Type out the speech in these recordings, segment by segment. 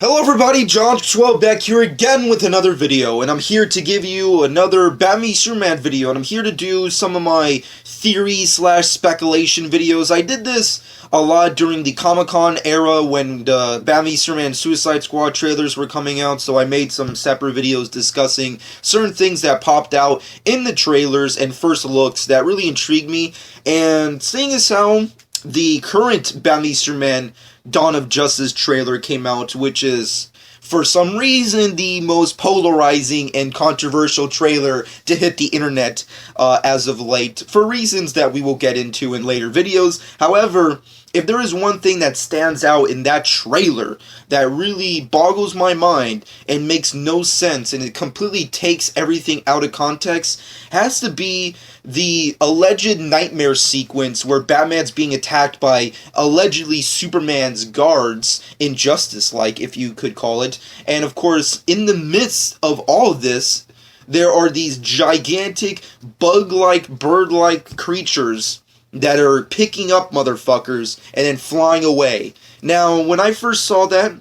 Hello everybody, John12 back here again with another video, and I'm here to give you another Batman Superman video, and I'm here to do some of my theory/speculation videos. I did this a lot during the Comic-Con era when the Batman Superman Suicide Squad trailers were coming out, so I made some separate videos discussing certain things that popped out in the trailers and first looks that really intrigued me, and seeing as how the current Batman Superman Dawn of Justice trailer came out, which is, for some reason, the most polarizing and controversial trailer to hit the internet as of late, for reasons that we will get into in later videos. However, if there is one thing that stands out in that trailer that really boggles my mind and makes no sense and it completely takes everything out of context, has to be the alleged nightmare sequence where Batman's being attacked by allegedly Superman's guards, Injustice-like, if you could call it. And of course, in the midst of all of this, there are these gigantic, bug-like, bird-like creatures that are picking up motherfuckers and then flying away. Now, when I first saw that,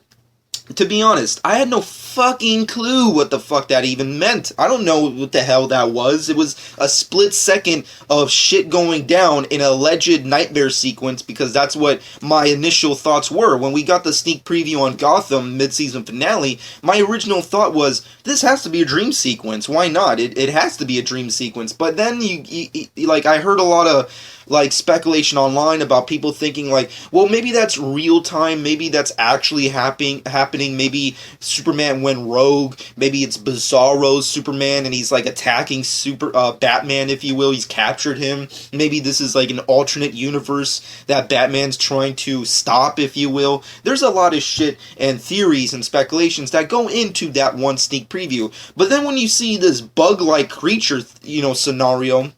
to be honest, I had no fucking clue what the fuck that even meant. I don't know what the hell that was. It was a split second of shit going down in an alleged nightmare sequence, because that's what my initial thoughts were. When we got the sneak preview on Gotham mid-season finale, my original thought was, this has to be a dream sequence. Why not? It has to be a dream sequence. But then, I heard a lot of speculation online about people thinking well, maybe that's real time, maybe that's actually happening, maybe Superman went rogue, maybe it's Bizarro's Superman and he's attacking Batman, if you will, he's captured him, maybe this is an alternate universe that Batman's trying to stop, if you will. There's a lot of shit and theories and speculations that go into that one sneak preview, but then when you see this bug-like creature, scenario,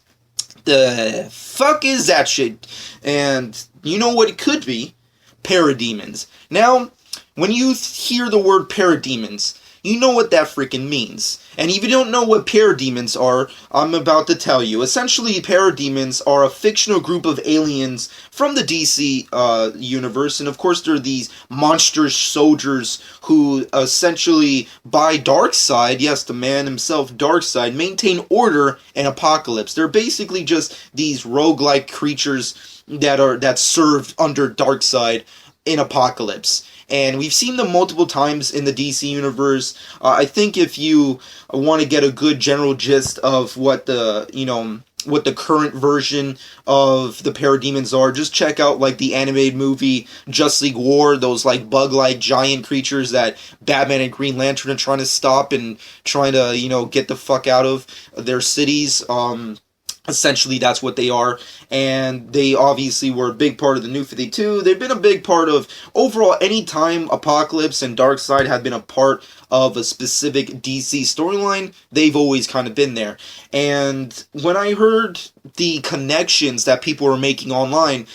the fuck is that shit? And you know what it could be? Parademons. Now, when you hear the word parademons, you know what that freaking means. And if you don't know what parademons are, I'm about to tell you. Essentially, parademons are a fictional group of aliens from the DC universe, and of course they're these monstrous soldiers who essentially, by Darkseid, yes, the man himself, Darkseid, maintain order and apocalypse. They're basically just these roguelike creatures that serve under Darkseid in Apocalypse. And we've seen them multiple times in the DC universe. I think if you want to get a good general gist of what the current version of the parademons are, just check out the animated movie Justice League War, those bug-like giant creatures that Batman and Green Lantern are trying to stop and trying to, get the fuck out of their cities. Essentially, that's what they are, and they obviously were a big part of the New 52. They've been a big part of, overall, any time Apocalypse and Darkseid have been a part of a specific DC storyline, they've always kind of been there. And when I heard the connections that people were making online,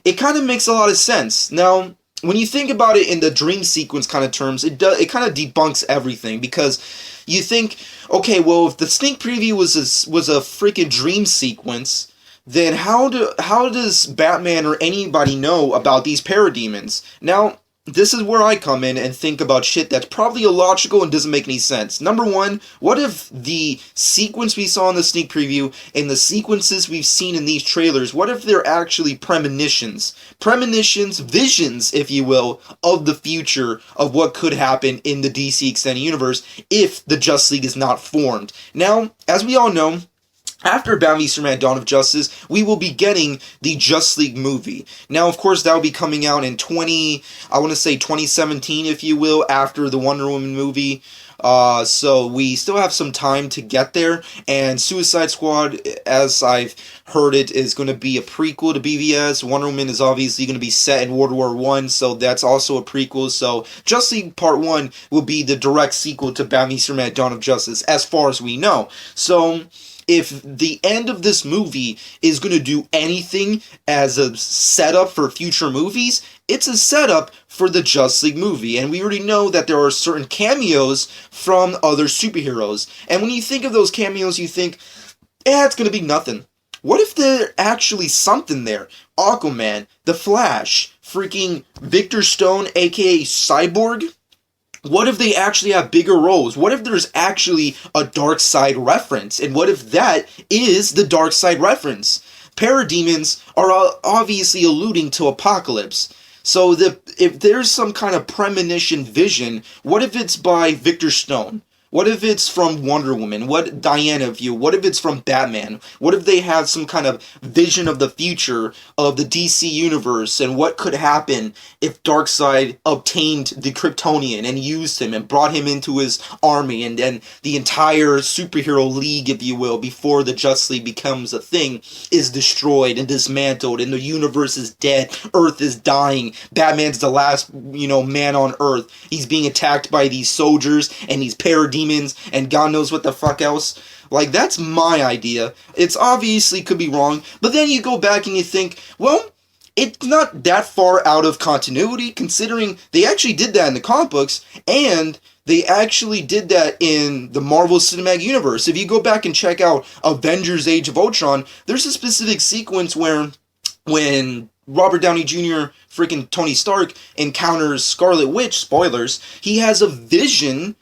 it kind of makes a lot of sense. Now, when you think about it in the dream sequence kind of terms, it kind of debunks everything, because you think, okay, well, if the sneak preview was a freaking dream sequence, then how does Batman or anybody know about these parademons? Now, this is where I come in and think about shit that's probably illogical and doesn't make any sense. Number one, what if the sequence we saw in the sneak preview and the sequences we've seen in these trailers, what if they're actually premonitions? Premonitions, visions, if you will, of the future of what could happen in the DC Extended Universe if the Justice League is not formed. Now, as we all know, after Batman Superman Dawn of Justice, we will be getting the Justice League movie. Now, of course, that will be coming out in 2017, if you will, after the Wonder Woman movie. So we still have some time to get there, and Suicide Squad, as I've heard it, is going to be a prequel to BVS. Wonder Woman is obviously going to be set in World War I, so that's also a prequel. So Justice League Part 1 will be the direct sequel to Batman Superman Dawn of Justice, as far as we know. So if the end of this movie is going to do anything as a setup for future movies, it's a setup for the Justice League movie. And we already know that there are certain cameos from other superheroes. And when you think of those cameos, you think, it's going to be nothing. What if there's actually something there? Aquaman, The Flash, freaking Victor Stone, aka Cyborg, What if they actually have bigger roles? What if there's actually a Darkseid reference? And what if that is the Darkseid reference? Parademons are obviously alluding to Apocalypse. So if there's some kind of premonition vision, what if it's by Victor Stone? What if it's from Wonder Woman? What Diana View? What if it's from Batman? What if they have some kind of vision of the future of the DC universe and what could happen if Darkseid obtained the Kryptonian and used him and brought him into his army and then the entire superhero league, if you will, before the Justice League becomes a thing, is destroyed and dismantled and the universe is dead, Earth is dying, Batman's the last, man on Earth. He's being attacked by these soldiers and these parademons and God knows what the fuck else. Like, that's my idea. It's obviously could be wrong, but then you go back and you think, well, it's not that far out of continuity, considering they actually did that in the comic books, and they actually did that in the Marvel Cinematic Universe. If you go back and check out Avengers Age of Ultron, there's a specific sequence where when Robert Downey Jr., freaking Tony Stark, encounters Scarlet Witch, spoilers, he has a vision,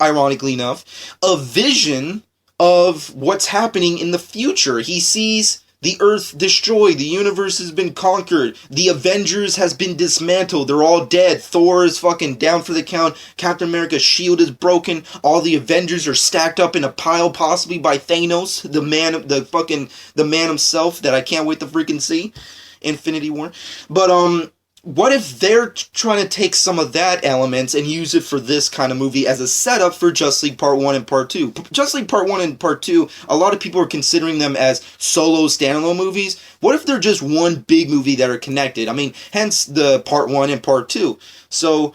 ironically enough, a vision of what's happening in the future. He sees the Earth destroyed, the universe has been conquered, the Avengers has been dismantled, they're all dead, Thor is fucking down for the count, Captain America's shield is broken, all the Avengers are stacked up in a pile, possibly by Thanos, the man himself that I can't wait to freaking see, Infinity War. But, what if they're trying to take some of that elements and use it for this kind of movie as a setup for Justice League Part 1 and Part 2? Justice League Part 1 and Part 2, a lot of people are considering them as solo standalone movies. What if they're just one big movie that are connected? I mean, hence the Part 1 and Part 2. So,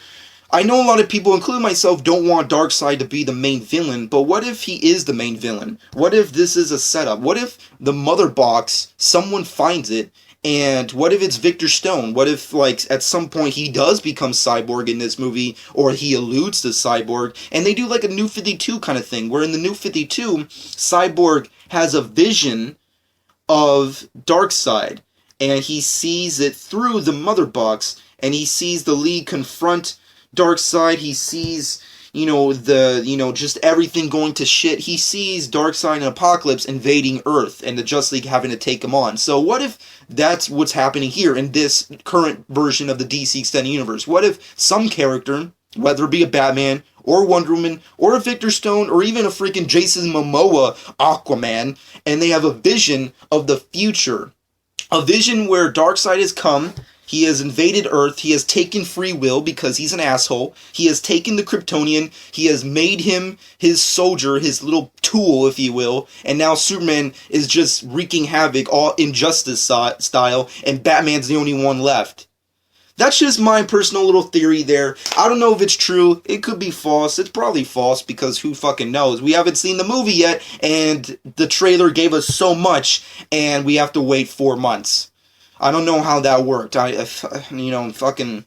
I know a lot of people, including myself, don't want Darkseid to be the main villain, but what if he is the main villain? What if this is a setup? What if the mother box, someone finds it, and what if it's Victor Stone? What if, at some point he does become Cyborg in this movie, or he alludes to Cyborg, and they do a New 52 kind of thing, where in the New 52, Cyborg has a vision of Darkseid, and he sees it through the mother box, and he sees the League confront Darkseid, he sees, just everything going to shit. He sees Darkseid and Apocalypse invading Earth and the Justice League having to take him on. So what if that's what's happening here in this current version of the DC Extended Universe? What if some character, whether it be a Batman or Wonder Woman or a Victor Stone or even a freaking Jason Momoa Aquaman, and they have a vision of the future, a vision where Darkseid has come, he has invaded Earth, he has taken free will because he's an asshole, he has taken the Kryptonian, he has made him his soldier, his little tool, if you will, and now Superman is just wreaking havoc, all Injustice style, and Batman's the only one left. That's just my personal little theory there. I don't know if it's true. It could be false. It's probably false because who fucking knows? We haven't seen the movie yet, and the trailer gave us so much, and we have to wait 4 months. I don't know how that worked. Fucking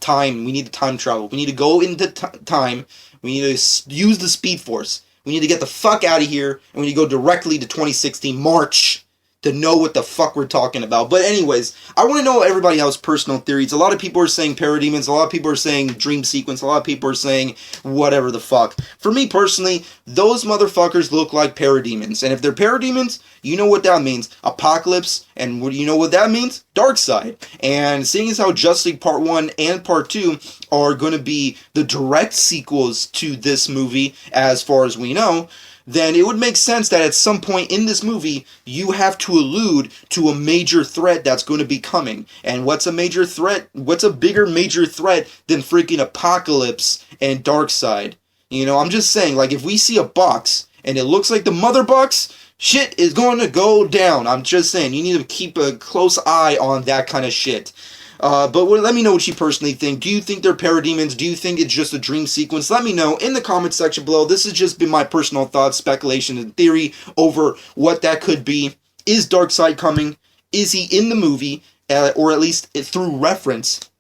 time. We need to time travel. We need to go into time. We need to use the Speed Force. We need to get the fuck out of here, and we need to go directly to 2016 March to know what the fuck we're talking about. But anyways, I want to know everybody else's personal theories. A lot of people are saying parademons. A lot of people are saying dream sequence. A lot of people are saying whatever the fuck. For me personally, those motherfuckers look like parademons. And if they're parademons, you know what that means. Apocalypse. And you know what that means? Darkseid. And seeing as how Justice League Part 1 and Part 2 are going to be the direct sequels to this movie, as far as we know, then it would make sense that at some point in this movie, you have to allude to a major threat that's going to be coming. And what's a major threat? What's a bigger major threat than freaking Apocalypse and Darkseid? I'm just saying, if we see a box, and it looks like the mother box, shit is going to go down. I'm just saying, you need to keep a close eye on that kind of shit. But let me know what you personally think. Do you think they're parademons? Do you think it's just a dream sequence? Let me know in the comments section below. This has just been my personal thoughts, speculation, and theory over what that could be. Is Darkseid coming? Is he in the movie? Or at least through reference?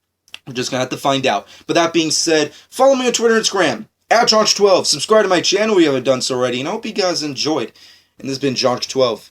We're just going to have to find out. But that being said, follow me on Twitter and Instagram, @Jonch12. Subscribe to my channel if you haven't done so already. And I hope you guys enjoyed. And this has been Jonch12.